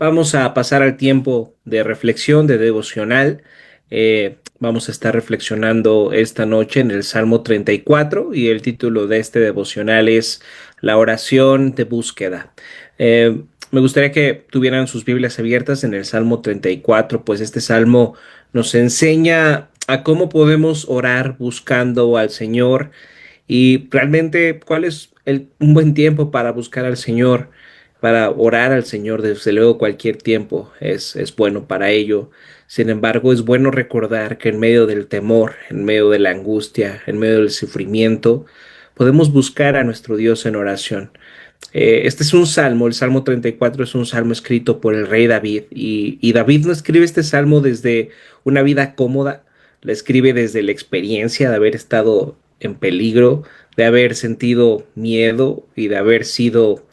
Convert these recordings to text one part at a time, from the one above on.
Vamos a pasar al tiempo de reflexión, de devocional. Vamos a estar reflexionando esta noche en el Salmo 34 y el título de este devocional es La oración de búsqueda. Me gustaría que tuvieran sus Biblias abiertas en el Salmo 34, pues este salmo nos enseña a cómo podemos orar buscando al Señor y realmente cuál es un buen tiempo para buscar al Señor, para orar al Señor. Desde luego cualquier tiempo es bueno para ello. Sin embargo, es bueno recordar que en medio del temor, en medio de la angustia, en medio del sufrimiento, podemos buscar a nuestro Dios en oración. Este es un salmo, el Salmo 34 es un salmo escrito por el rey David y David no escribe este salmo desde una vida cómoda, la escribe desde la experiencia de haber estado en peligro, de haber sentido miedo y de haber sido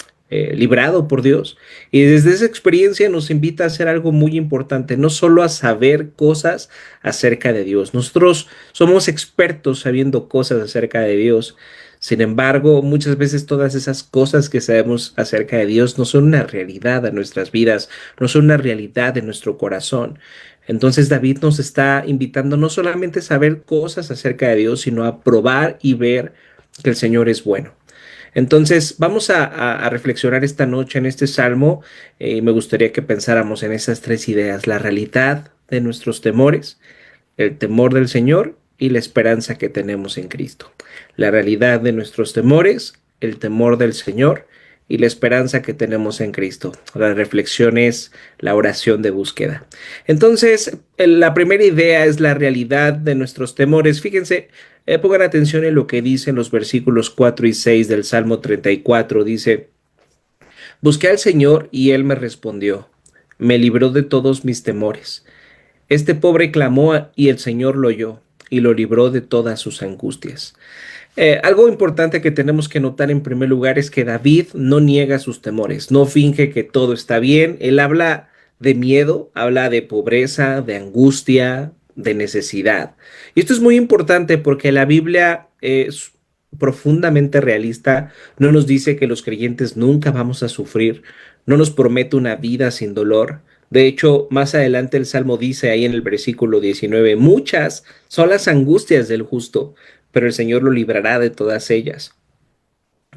librado por Dios. Y desde esa experiencia nos invita a hacer algo muy importante, no solo a saber cosas acerca de Dios. Nosotros somos expertos sabiendo cosas acerca de Dios. Sin embargo, muchas veces todas esas cosas que sabemos acerca de Dios no son una realidad en nuestras vidas, no son una realidad en nuestro corazón. Entonces David nos está invitando no solamente a saber cosas acerca de Dios, sino a probar y ver que el Señor es bueno. Entonces vamos a reflexionar esta noche en este salmo y me gustaría que pensáramos en esas tres ideas: la realidad de nuestros temores, el temor del Señor y la esperanza que tenemos en Cristo. La realidad de nuestros temores, el temor del Señor y la esperanza que tenemos en Cristo. La reflexión es la oración de búsqueda. Entonces, la primera idea es la realidad de nuestros temores. Fíjense, pongan atención en lo que dicen los versículos 4 y 6 del Salmo 34. Dice: Busqué al Señor y Él me respondió, me libró de todos mis temores. Este pobre clamó y el Señor lo oyó y lo libró de todas sus angustias. Algo importante que tenemos que notar en primer lugar es que David no niega sus temores, no finge que todo está bien. Él habla de miedo, habla de pobreza, de angustia, de necesidad. Y esto es muy importante porque la Biblia es profundamente realista. No nos dice que los creyentes nunca vamos a sufrir, no nos promete una vida sin dolor. De hecho, más adelante el Salmo dice ahí en el versículo 19: muchas son las angustias del justo, pero el Señor lo librará de todas ellas.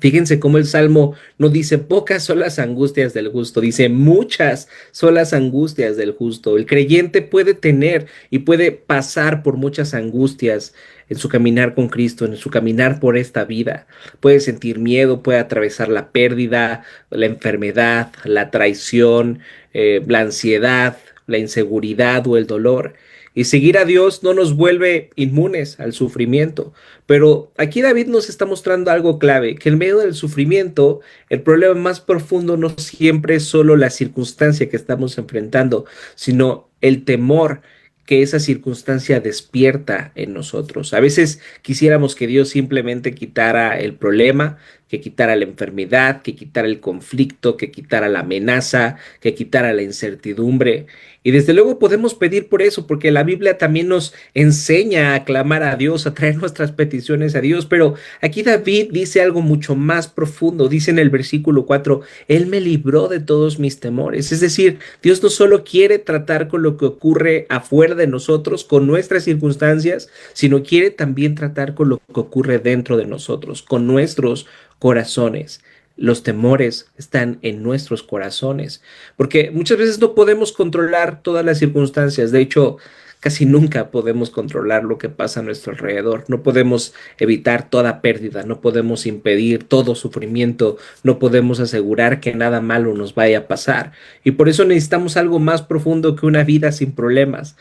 Fíjense cómo el Salmo no dice pocas son las angustias del justo, dice muchas son las angustias del justo. El creyente puede tener y puede pasar por muchas angustias en su caminar con Cristo, en su caminar por esta vida. Puede sentir miedo, puede atravesar la pérdida, la enfermedad, la traición, la ansiedad, la inseguridad o el dolor. Y seguir a Dios no nos vuelve inmunes al sufrimiento. Pero aquí David nos está mostrando algo clave: que en medio del sufrimiento, el problema más profundo no siempre es solo la circunstancia que estamos enfrentando, sino el temor que esa circunstancia despierta en nosotros. A veces quisiéramos que Dios simplemente quitara el problema, que quitara la enfermedad, que quitara el conflicto, que quitara la amenaza, que quitara la incertidumbre. Y desde luego podemos pedir por eso, porque la Biblia también nos enseña a clamar a Dios, a traer nuestras peticiones a Dios. Pero aquí David dice algo mucho más profundo. Dice en el versículo 4: Él me libró de todos mis temores. Es decir, Dios no solo quiere tratar con lo que ocurre afuera de nosotros, con nuestras circunstancias, sino quiere también tratar con lo que ocurre dentro de nosotros, con nuestros corazones. Los temores están en nuestros corazones, porque muchas veces no podemos controlar todas las circunstancias. De hecho, casi nunca podemos controlar lo que pasa a nuestro alrededor. No podemos evitar toda pérdida, no podemos impedir todo sufrimiento, no podemos asegurar que nada malo nos vaya a pasar. Y por eso necesitamos algo más profundo que una vida sin problemas.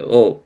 O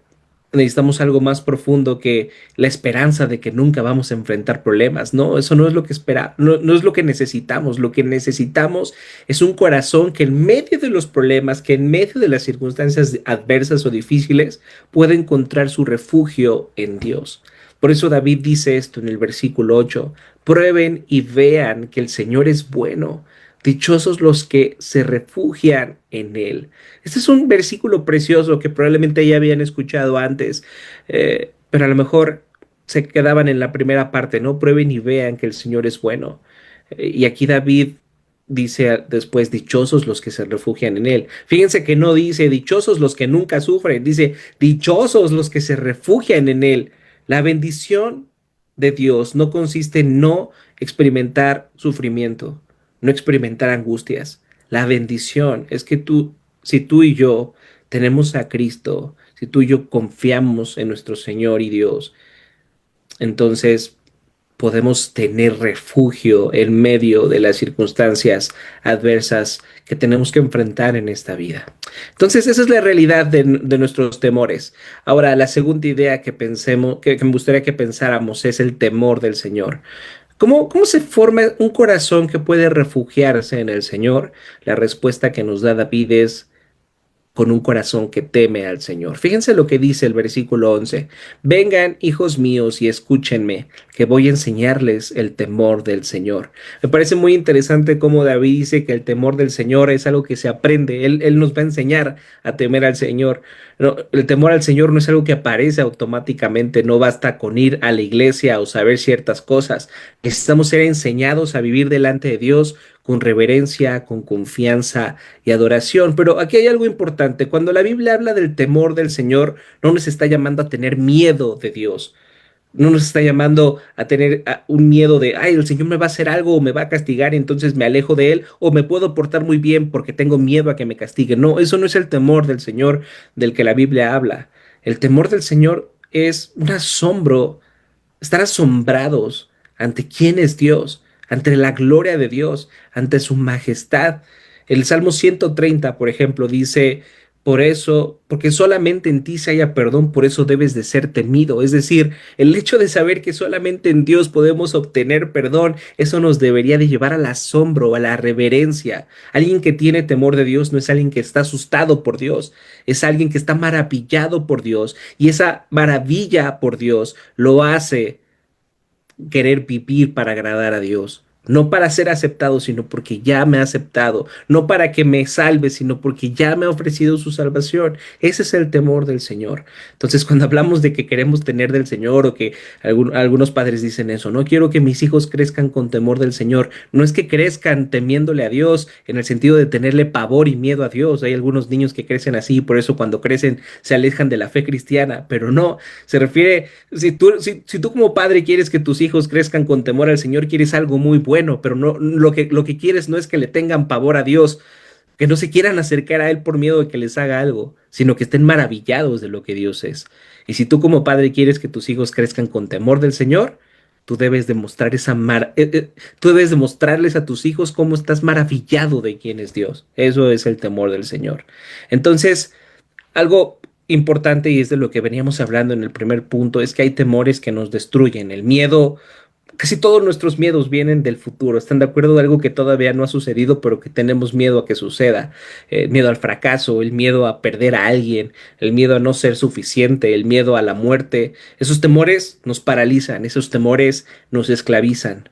necesitamos algo más profundo que la esperanza de que nunca vamos a enfrentar problemas. No, eso no es lo que no es lo que necesitamos. Lo que necesitamos es un corazón que en medio de los problemas, que en medio de las circunstancias adversas o difíciles, pueda encontrar su refugio en Dios. Por eso David dice esto en el versículo 8: prueben y vean que el Señor es bueno. Dichosos los que se refugian en Él. Este es un versículo precioso que probablemente ya habían escuchado antes, pero a lo mejor se quedaban en la primera parte, ¿no? Prueben y vean que el Señor es bueno. Y aquí David dice después, dichosos los que se refugian en Él. Fíjense que no dice dichosos los que nunca sufren, dice dichosos los que se refugian en Él. La bendición de Dios no consiste en no experimentar sufrimiento, no experimentar angustias. La bendición es que si tú y yo tenemos a Cristo, si tú y yo confiamos en nuestro Señor y Dios, entonces podemos tener refugio en medio de las circunstancias adversas que tenemos que enfrentar en esta vida. Entonces, esa es la realidad de nuestros temores. Ahora, la segunda idea que pensemos, que me gustaría que pensáramos es el temor del Señor. ¿Cómo se forma un corazón que puede refugiarse en el Señor? La respuesta que nos da David es con un corazón que teme al Señor. Fíjense lo que dice el versículo 11. Vengan, hijos míos, y escúchenme, que voy a enseñarles el temor del Señor. Me parece muy interesante cómo David dice que el temor del Señor es algo que se aprende. Él nos va a enseñar a temer al Señor. No, el temor al Señor no es algo que aparece automáticamente, no basta con ir a la iglesia o saber ciertas cosas. Necesitamos ser enseñados a vivir delante de Dios con reverencia, con confianza y adoración. Pero aquí hay algo importante. Cuando la Biblia habla del temor del Señor, no nos está llamando a tener miedo de Dios. No nos está llamando a tener un miedo de, ay, el Señor me va a hacer algo o me va a castigar y entonces me alejo de Él o me puedo portar muy bien porque tengo miedo a que me castigue. No, eso no es el temor del Señor del que la Biblia habla. El temor del Señor es un asombro, estar asombrados ante quién es Dios, ante la gloria de Dios, ante su majestad. El Salmo 130, por ejemplo, dice, por eso, porque solamente en ti se haya perdón, por eso debes de ser temido. Es decir, el hecho de saber que solamente en Dios podemos obtener perdón, eso nos debería de llevar al asombro, a la reverencia. Alguien que tiene temor de Dios no es alguien que está asustado por Dios, es alguien que está maravillado por Dios y esa maravilla por Dios lo hace querer vivir para agradar a Dios. No para ser aceptado, sino porque ya me ha aceptado. No para que me salve, sino porque ya me ha ofrecido su salvación. Ese es el temor del Señor. Entonces, cuando hablamos de que queremos tener del Señor o que algunos padres dicen eso, no quiero que mis hijos crezcan con temor del Señor. No es que crezcan temiéndole a Dios en el sentido de tenerle pavor y miedo a Dios. Hay algunos niños que crecen así, por eso cuando crecen se alejan de la fe cristiana, pero no, se refiere si tú como padre quieres que tus hijos crezcan con temor al Señor, quieres algo muy bueno, pero no, lo que quieres no es que le tengan pavor a Dios, que no se quieran acercar a Él por miedo de que les haga algo, sino que estén maravillados de lo que Dios es. Y si tú como padre quieres que tus hijos crezcan con temor del Señor, tú debes demostrar tú debes demostrarles a tus hijos cómo estás maravillado de quién es Dios. Eso es el temor del Señor. Entonces, algo importante, y es de lo que veníamos hablando en el primer punto, es que hay temores que nos destruyen. El miedo, casi todos nuestros miedos vienen del futuro. ¿Están de acuerdo de algo que todavía no ha sucedido, pero que tenemos miedo a que suceda? El miedo al fracaso, el miedo a perder a alguien, el miedo a no ser suficiente, el miedo a la muerte. Esos temores nos paralizan, esos temores nos esclavizan.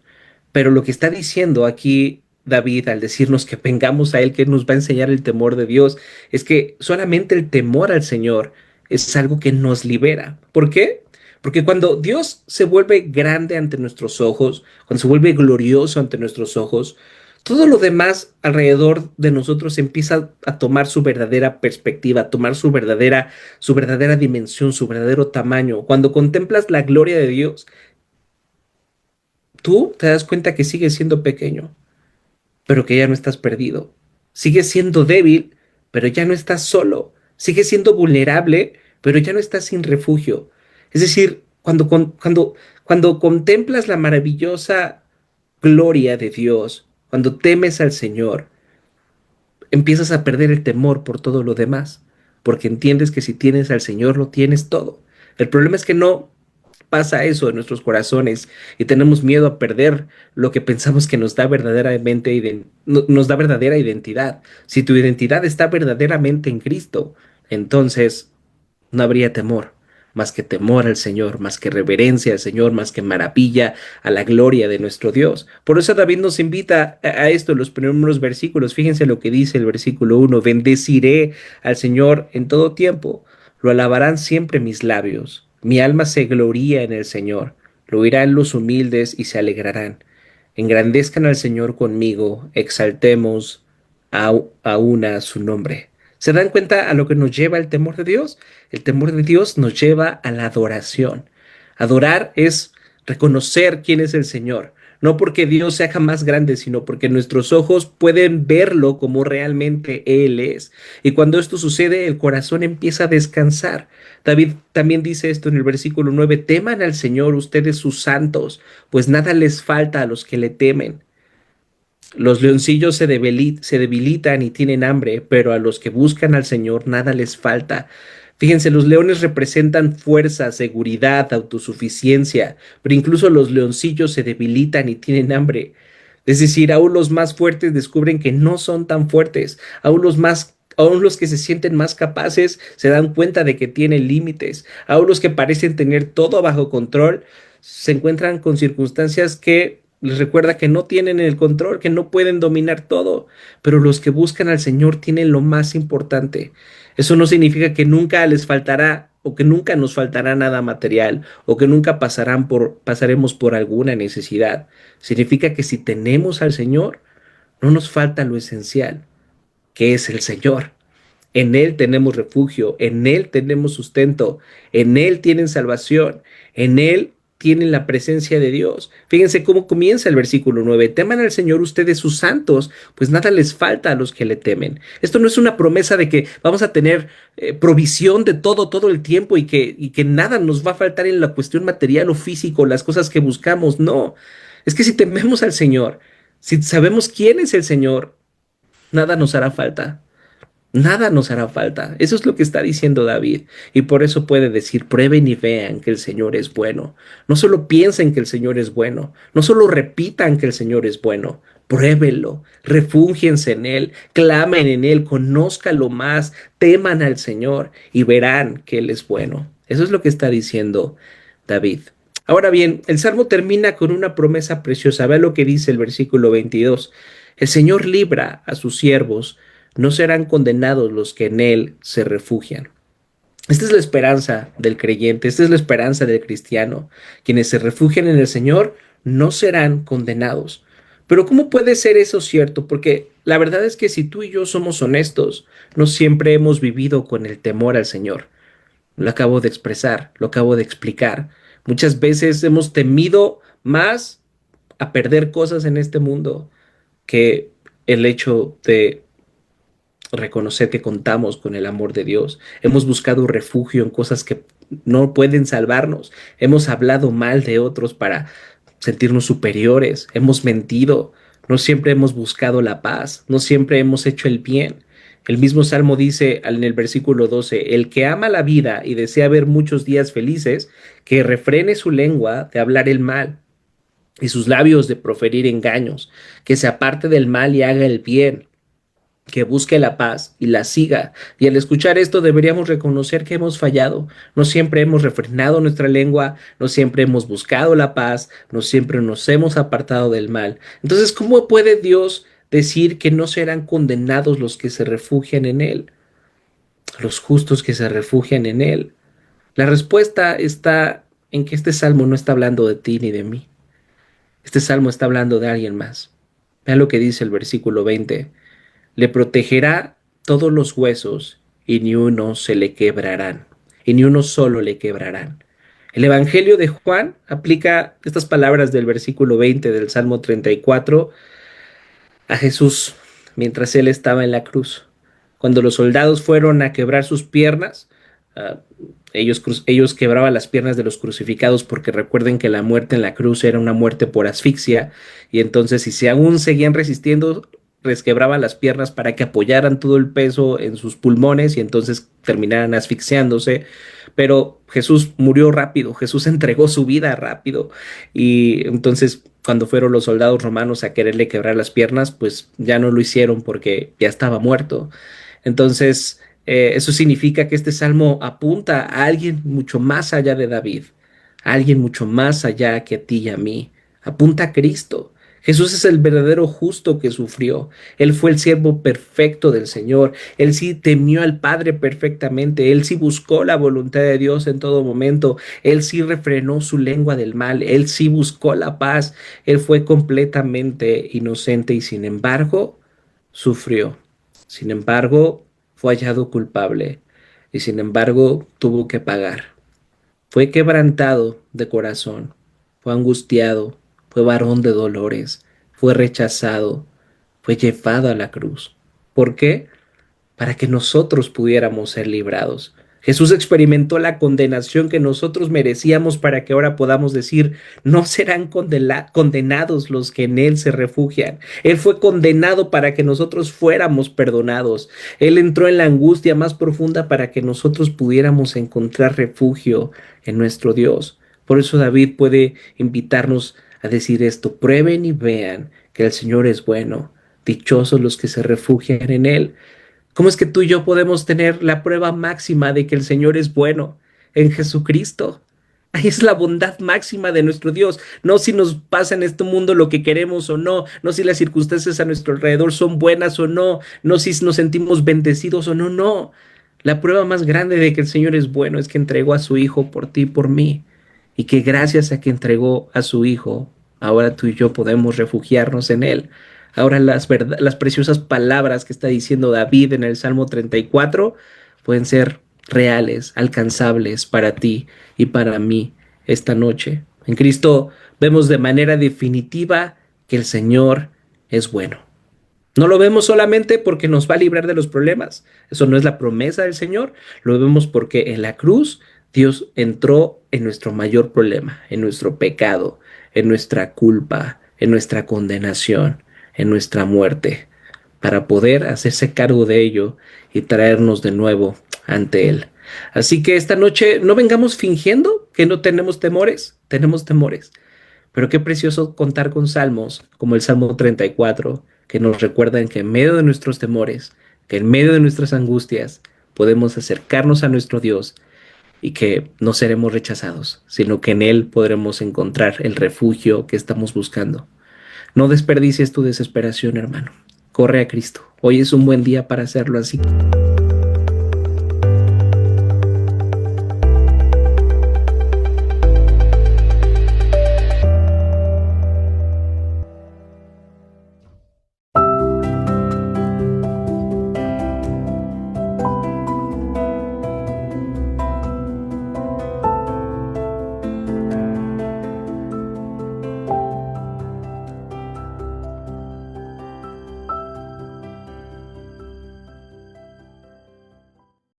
Pero lo que está diciendo aquí David al decirnos que vengamos a Él, que nos va a enseñar el temor de Dios, es que solamente el temor al Señor es algo que nos libera. ¿Por qué? Porque cuando Dios se vuelve grande ante nuestros ojos, cuando se vuelve glorioso ante nuestros ojos, todo lo demás alrededor de nosotros empieza a tomar su verdadera perspectiva, a tomar su verdadera dimensión, su verdadero tamaño. Cuando contemplas la gloria de Dios, tú te das cuenta que sigues siendo pequeño, pero que ya no estás perdido. Sigues siendo débil, pero ya no estás solo. Sigues siendo vulnerable, pero ya no estás sin refugio. Es decir, cuando contemplas la maravillosa gloria de Dios, cuando temes al Señor, empiezas a perder el temor por todo lo demás, porque entiendes que si tienes al Señor lo tienes todo. El problema es que no pasa eso en nuestros corazones y tenemos miedo a perder lo que pensamos que nos da nos da verdadera identidad. Si tu identidad está verdaderamente en Cristo, entonces no habría temor, más que temor al Señor, más que reverencia al Señor, más que maravilla a la gloria de nuestro Dios. Por eso David nos invita a esto en los primeros versículos. Fíjense lo que dice el versículo 1: bendeciré al Señor en todo tiempo, lo alabarán siempre mis labios. Mi alma se gloría en el Señor, lo oirán los humildes y se alegrarán. Engrandezcan al Señor conmigo, exaltemos a una su nombre. ¿Se dan cuenta a lo que nos lleva el temor de Dios? El temor de Dios nos lleva a la adoración. Adorar es reconocer quién es el Señor. No porque Dios se haga más grande, sino porque nuestros ojos pueden verlo como realmente Él es. Y cuando esto sucede, el corazón empieza a descansar. David también dice esto en el versículo 9: teman al Señor ustedes sus santos, pues nada les falta a los que le temen. Los leoncillos se debilitan y tienen hambre, pero a los que buscan al Señor nada les falta. Fíjense, los leones representan fuerza, seguridad, autosuficiencia, pero incluso los leoncillos se debilitan y tienen hambre. Es decir, aún los más fuertes descubren que no son tan fuertes, aún los que se sienten más capaces se dan cuenta de que tienen límites, aún los que parecen tener todo bajo control se encuentran con circunstancias que les recuerda que no tienen el control, que no pueden dominar todo, pero los que buscan al Señor tienen lo más importante. Eso no significa que nunca les faltará o que nunca nos faltará nada material o que nunca pasaremos por alguna necesidad. Significa que si tenemos al Señor, no nos falta lo esencial, que es el Señor. En Él tenemos refugio, en Él tenemos sustento, en Él tienen salvación, en Él tienen la presencia de Dios. Fíjense cómo comienza el versículo 9: teman al Señor ustedes sus santos, pues nada les falta a los que le temen. Esto no es una promesa de que vamos a tener provisión de todo el tiempo y que nada nos va a faltar en la cuestión material o físico, las cosas que buscamos. No, es que si tememos al Señor, si sabemos quién es el Señor, nada nos hará falta. Nada nos hará falta. Eso es lo que está diciendo David. Y por eso puede decir: prueben y vean que el Señor es bueno. No solo piensen que el Señor es bueno. No solo repitan que el Señor es bueno. Pruébenlo. Refúgiense en Él. Clamen en Él. Conózcalo más. Teman al Señor y verán que Él es bueno. Eso es lo que está diciendo David. Ahora bien, el Salmo termina con una promesa preciosa. Vea lo que dice el versículo 22: el Señor libra a sus siervos, no serán condenados los que en Él se refugian. Esta es la esperanza del creyente, esta es la esperanza del cristiano. Quienes se refugian en el Señor no serán condenados. Pero ¿cómo puede ser eso cierto? Porque la verdad es que si tú y yo somos honestos, no siempre hemos vivido con el temor al Señor. Lo acabo de expresar, lo acabo de explicar. Muchas veces hemos temido más a perder cosas en este mundo que el hecho de reconocer que contamos con el amor de Dios. Hemos buscado refugio en cosas que no pueden salvarnos. Hemos hablado mal de otros para sentirnos superiores. Hemos mentido. No siempre hemos buscado la paz. No siempre hemos hecho el bien. El mismo Salmo dice en el versículo 12: el que ama la vida y desea ver muchos días felices, que refrene su lengua de hablar el mal y sus labios de proferir engaños, que se aparte del mal y haga el bien, que busque la paz y la siga. Y al escuchar esto deberíamos reconocer que hemos fallado. No siempre hemos refrenado nuestra lengua, no siempre hemos buscado la paz, no siempre nos hemos apartado del mal. Entonces, ¿cómo puede Dios decir que no serán condenados los que se refugian en Él? Los justos que se refugian en Él. La respuesta está en que este salmo no está hablando de ti ni de mí. Este salmo está hablando de alguien más. Vean lo que dice el versículo 20: le protegerá todos los huesos y ni uno se le quebrarán, y ni uno solo le quebrarán. El Evangelio de Juan aplica estas palabras del versículo 20 del Salmo 34 a Jesús mientras él estaba en la cruz. Cuando los soldados fueron a quebrar sus piernas, uh, ellos quebraban las piernas de los crucificados porque recuerden que la muerte en la cruz era una muerte por asfixia, y entonces si aún seguían resistiendo, les quebraban las piernas para que apoyaran todo el peso en sus pulmones y entonces terminaran asfixiándose. Pero Jesús murió rápido, Jesús entregó su vida rápido, y entonces cuando fueron los soldados romanos a quererle quebrar las piernas, pues ya no lo hicieron porque ya estaba muerto. Entonces, eso significa que este salmo apunta a alguien mucho más allá de David, a alguien mucho más allá que a ti y a mí. Apunta a Cristo, Jesús es el verdadero justo que sufrió. Él fue el siervo perfecto del Señor. Él sí temió al Padre perfectamente. Él sí buscó la voluntad de Dios en todo momento. Él sí refrenó su lengua del mal. Él sí buscó la paz. Él fue completamente inocente y sin embargo sufrió. Sin embargo, fue hallado culpable y sin embargo tuvo que pagar. Fue quebrantado de corazón, fue angustiado, fue varón de dolores, fue rechazado, fue llevado a la cruz. ¿Por qué? Para que nosotros pudiéramos ser librados. Jesús experimentó la condenación que nosotros merecíamos para que ahora podamos decir, no serán condenados los que en Él se refugian. Él fue condenado para que nosotros fuéramos perdonados. Él entró en la angustia más profunda para que nosotros pudiéramos encontrar refugio en nuestro Dios. Por eso David puede invitarnos a decir esto, prueben y vean que el Señor es bueno. Dichosos los que se refugian en Él. ¿Cómo es que tú y yo podemos tener la prueba máxima de que el Señor es bueno? En Jesucristo. Ahí es la bondad máxima de nuestro Dios. No si nos pasa en este mundo lo que queremos o no, no si las circunstancias a nuestro alrededor son buenas o no, no si nos sentimos bendecidos o no, no. La prueba más grande de que el Señor es bueno es que entregó a su Hijo por ti y por mí. Y que gracias a que entregó a su Hijo, ahora tú y yo podemos refugiarnos en Él. Ahora las preciosas palabras que está diciendo David en el Salmo 34 pueden ser reales, alcanzables para ti y para mí esta noche. En Cristo vemos de manera definitiva que el Señor es bueno. No lo vemos solamente porque nos va a librar de los problemas. Eso no es la promesa del Señor. Lo vemos porque en la cruz Dios entró en nuestro mayor problema, en nuestro pecado, en nuestra culpa, en nuestra condenación, en nuestra muerte, para poder hacerse cargo de ello y traernos de nuevo ante Él. Así que esta noche no vengamos fingiendo que no tenemos temores, pero qué precioso contar con salmos como el Salmo 34, que nos recuerdan que en medio de nuestros temores, que en medio de nuestras angustias, podemos acercarnos a nuestro Dios y que no seremos rechazados, sino que en Él podremos encontrar el refugio que estamos buscando. No desperdicies tu desesperación, hermano. Corre a Cristo. Hoy es un buen día para hacerlo así.